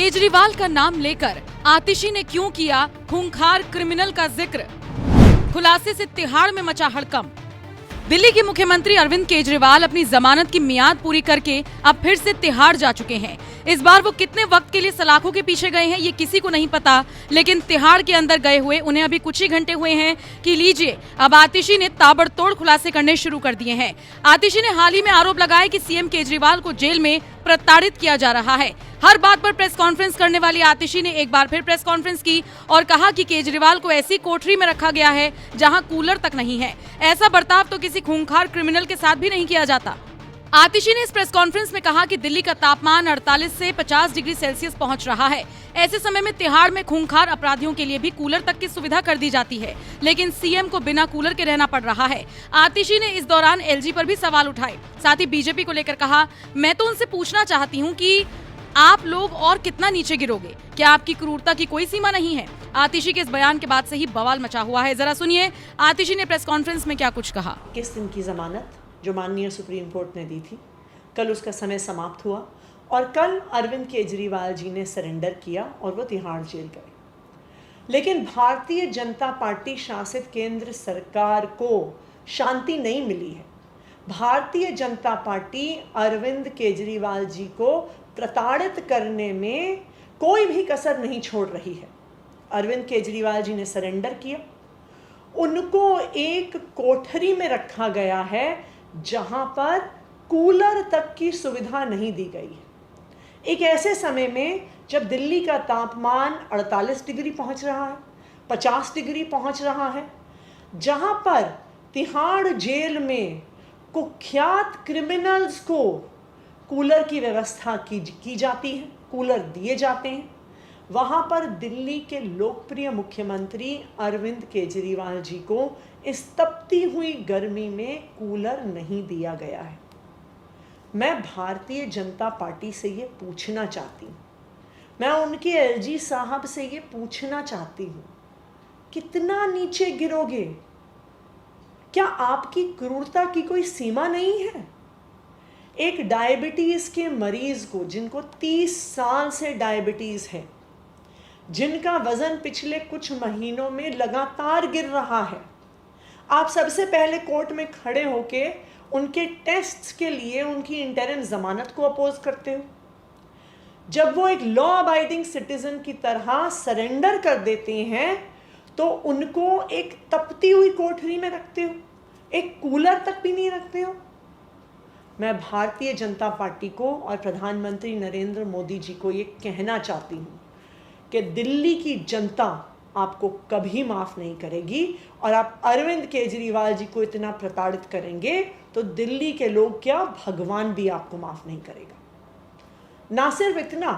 केजरीवाल का नाम लेकर आतिशी ने क्यों किया खूंखार क्रिमिनल का जिक्र? खुलासे से तिहाड़ में मचा हड़कंप। दिल्ली के मुख्यमंत्री अरविंद केजरीवाल अपनी जमानत की मियाद पूरी करके अब फिर से तिहाड़ जा चुके हैं। इस बार वो कितने वक्त के लिए सलाखों के पीछे गए हैं ये किसी को नहीं पता, लेकिन तिहाड़ के अंदर गए हुए उन्हें अभी कुछ ही घंटे हुए हैं कि लीजिए अब आतिशी ने ताबड़तोड़ खुलासे करने शुरू कर दिए हैं। आतिशी ने हाल ही में आरोप लगाया कि सीएम केजरीवाल को जेल में प्रताड़ित किया जा रहा है। हर बात पर प्रेस कॉन्फ्रेंस करने वाली आतिशी ने एक बार फिर प्रेस कॉन्फ्रेंस की और कहा कि केजरीवाल को ऐसी कोठरी में रखा गया है जहां कूलर तक नहीं है। ऐसा बर्ताव तो किसी खूंखार क्रिमिनल के साथ भी नहीं किया जाता। आतिशी ने इस प्रेस कॉन्फ्रेंस में कहा कि दिल्ली का तापमान 48 से 50 डिग्री सेल्सियस पहुंच रहा है। ऐसे समय में तिहाड़ में खूंखार अपराधियों के लिए भी कूलर तक की सुविधा कर दी जाती है, लेकिन सीएम को बिना कूलर के रहना पड़ रहा है। आतिशी ने इस दौरान एलजी पर भी सवाल उठाए। साथ ही बीजेपी को लेकर कहा, मैं तो उनसे पूछना चाहती हूँ कि आप लोग और कितना नीचे गिरोगे? क्या आपकी क्रूरता की कोई सीमा नहीं है? आतिशी के इस बयान के बाद से ही बवाल मचा हुआ है। जरा सुनिए आतिशी ने प्रेस कॉन्फ्रेंस में क्या कुछ कहा। किस दिन की जमानत जो माननीय सुप्रीम कोर्ट ने दी थी, कल उसका समय समाप्त हुआ और कल अरविंद केजरीवाल जी ने सरेंडर किया और वो तिहाड़ जेल गए। लेकिन भारतीय जनता पार्टी शासित केंद्र सरकार को शांति नहीं मिली है। भारतीय जनता पार्टी अरविंद केजरीवाल जी को प्रताड़ित करने में कोई भी कसर नहीं छोड़ रही है। अरविंद केजरीवाल जी ने सरेंडर किया। उनको एक कोठरी में रखा गया है जहां पर कूलर तक की सुविधा नहीं दी गई है। एक ऐसे समय में जब दिल्ली का तापमान 48 डिग्री पहुंच रहा है, 50 डिग्री पहुंच रहा है, जहां पर तिहाड़ जेल में कुख्यात क्रिमिनल्स को कूलर की व्यवस्था की जाती है, कूलर दिए जाते हैं, वहाँ पर दिल्ली के लोकप्रिय मुख्यमंत्री अरविंद केजरीवाल जी को इस तपती हुई गर्मी में कूलर नहीं दिया गया है। मैं भारतीय जनता पार्टी से ये पूछना चाहती हूँ, मैं उनके एलजी साहब से ये पूछना चाहती हूँ, कितना नीचे गिरोगे? क्या आपकी क्रूरता की कोई सीमा नहीं है? एक डायबिटीज़ के मरीज को, जिनको 30 साल से डायबिटीज़ है, जिनका वजन पिछले कुछ महीनों में लगातार गिर रहा है, आप सबसे पहले कोर्ट में खड़े होके उनके टेस्ट्स के लिए उनकी इंटरिम जमानत को अपोज करते हो। जब वो एक लॉ अबाइडिंग सिटीजन की तरह सरेंडर कर देते हैं तो उनको एक तपती हुई कोठरी में रखते हो, एक कूलर तक भी नहीं रखते हो। मैं भारतीय जनता पार्टी को और प्रधानमंत्री नरेंद्र मोदी जी को ये कहना चाहती हूँ कि दिल्ली की जनता आपको कभी माफ़ नहीं करेगी और आप अरविंद केजरीवाल जी को इतना प्रताड़ित करेंगे तो दिल्ली के लोग क्या, भगवान भी आपको माफ़ नहीं करेगा। ना सिर्फ इतना,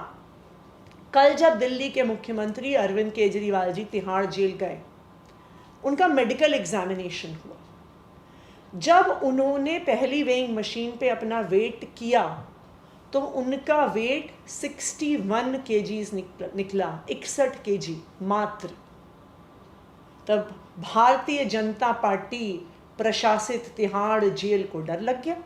कल जब दिल्ली के मुख्यमंत्री अरविंद केजरीवाल जी तिहाड़ जेल गए, उनका मेडिकल एग्जामिनेशन हुआ। जब उन्होंने पहली वेइंग मशीन पे अपना वेट किया तो उनका वेट 61 केजीज निकला, 61 केजी मात्र। तब भारतीय जनता पार्टी प्रशासित तिहाड़ जेल को डर लग गया।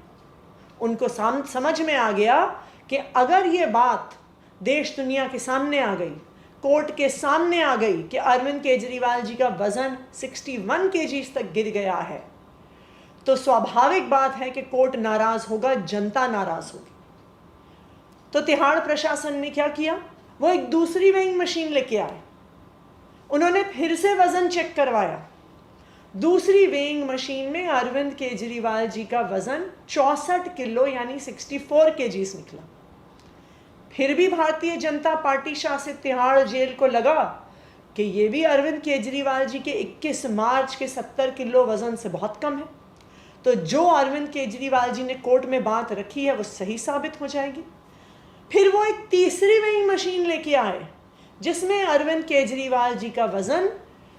उनको समझ में आ गया कि अगर ये बात देश दुनिया के सामने आ गई, कोर्ट के सामने आ गई कि अरविंद केजरीवाल जी का वजन 61 केजीज तक गिर गया है, तो स्वाभाविक बात है कि कोर्ट नाराज होगा, जनता नाराज होगी। तो तिहाड़ प्रशासन ने क्या किया, वो एक दूसरी वेइंग मशीन लेके आए। उन्होंने फिर से वजन चेक करवाया। दूसरी वेइंग मशीन में अरविंद केजरीवाल जी का वजन 64 किलो यानी 64 केजीज निकला। फिर भी भारतीय जनता पार्टी शासित तिहाड़ जेल को लगा कि ये भी अरविंद केजरीवाल जी के 21 मार्च के 70 किलो वजन से बहुत कम है, तो जो अरविंद केजरीवाल जी ने कोर्ट में बात रखी है वो सही साबित हो जाएगी। फिर वो एक तीसरी वेइंग मशीन लेके आए जिसमें अरविंद केजरीवाल जी का वजन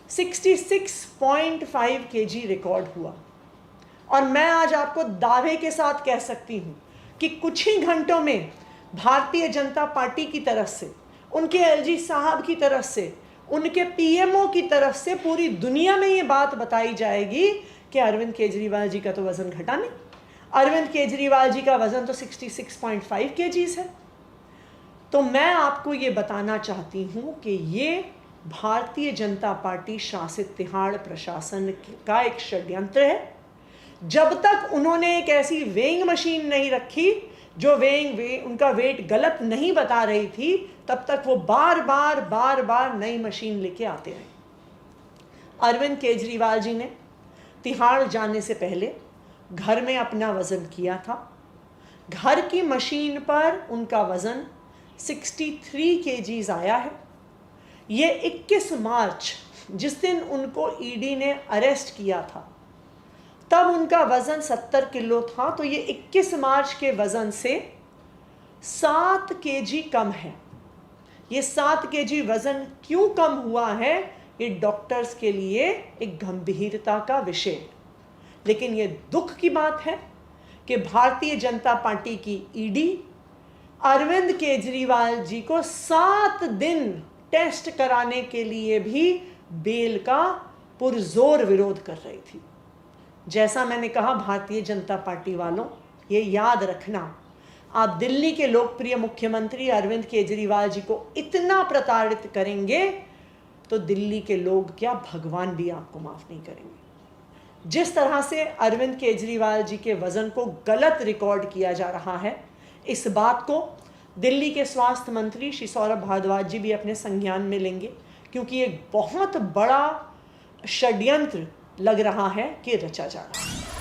66.5 केजी रिकॉर्ड हुआ। और मैं आज आपको दावे के साथ कह सकती हूँ कि कुछ ही घंटों में भारतीय जनता पार्टी की तरफ से, उनके एलजी साहब की तरफ से, उनके पीएमओ की तरफ से पूरी दुनिया में ये बात बताई जाएगी कि अरविंद केजरीवाल जी का तो वजन घटा नहीं, अरविंद केजरीवाल जी का वजन तो 66.5 केजीज है। तो मैं आपको ये बताना चाहती हूँ कि ये भारतीय जनता पार्टी शासित तिहाड़ प्रशासन का एक षड्यंत्र है। जब तक उन्होंने एक ऐसी वेइंग मशीन नहीं रखी जो उनका वेट गलत नहीं बता रही थी, तब तक वो बार बार नई मशीन लेके आते रहे। अरविंद केजरीवाल जी ने तिहाड़ जाने से पहले घर में अपना वजन किया था। घर की मशीन पर उनका वजन 63 kgs आया है। ये 21 मार्च, जिस दिन उनको ईडी ने अरेस्ट किया था, तब उनका वजन 70 किलो था। तो ये 21 मार्च के वजन से 7 kg कम है। ये 7 kg वजन क्यों कम हुआ है, ये डॉक्टर्स के लिए एक गंभीरता का विषय है। लेकिन ये दुख की बात है कि भारतीय जनता पार्टी की ईडी अरविंद केजरीवाल जी को 7 दिन टेस्ट कराने के लिए भी बेल का पुरजोर विरोध कर रही थी। जैसा मैंने कहा, भारतीय जनता पार्टी वालों, ये याद रखना, आप दिल्ली के लोकप्रिय मुख्यमंत्री अरविंद केजरीवाल जी को इतना प्रताड़ित करेंगे तो दिल्ली के लोग क्या, भगवान भी आपको माफ नहीं करेंगे। जिस तरह से अरविंद केजरीवाल जी के वजन को गलत रिकॉर्ड किया जा रहा है, इस बात को दिल्ली के स्वास्थ्य मंत्री श्री सौरभ भारद्वाज जी भी अपने संज्ञान में लेंगे, क्योंकि एक बहुत बड़ा षड्यंत्र लग रहा है कि रचा जा रहा है।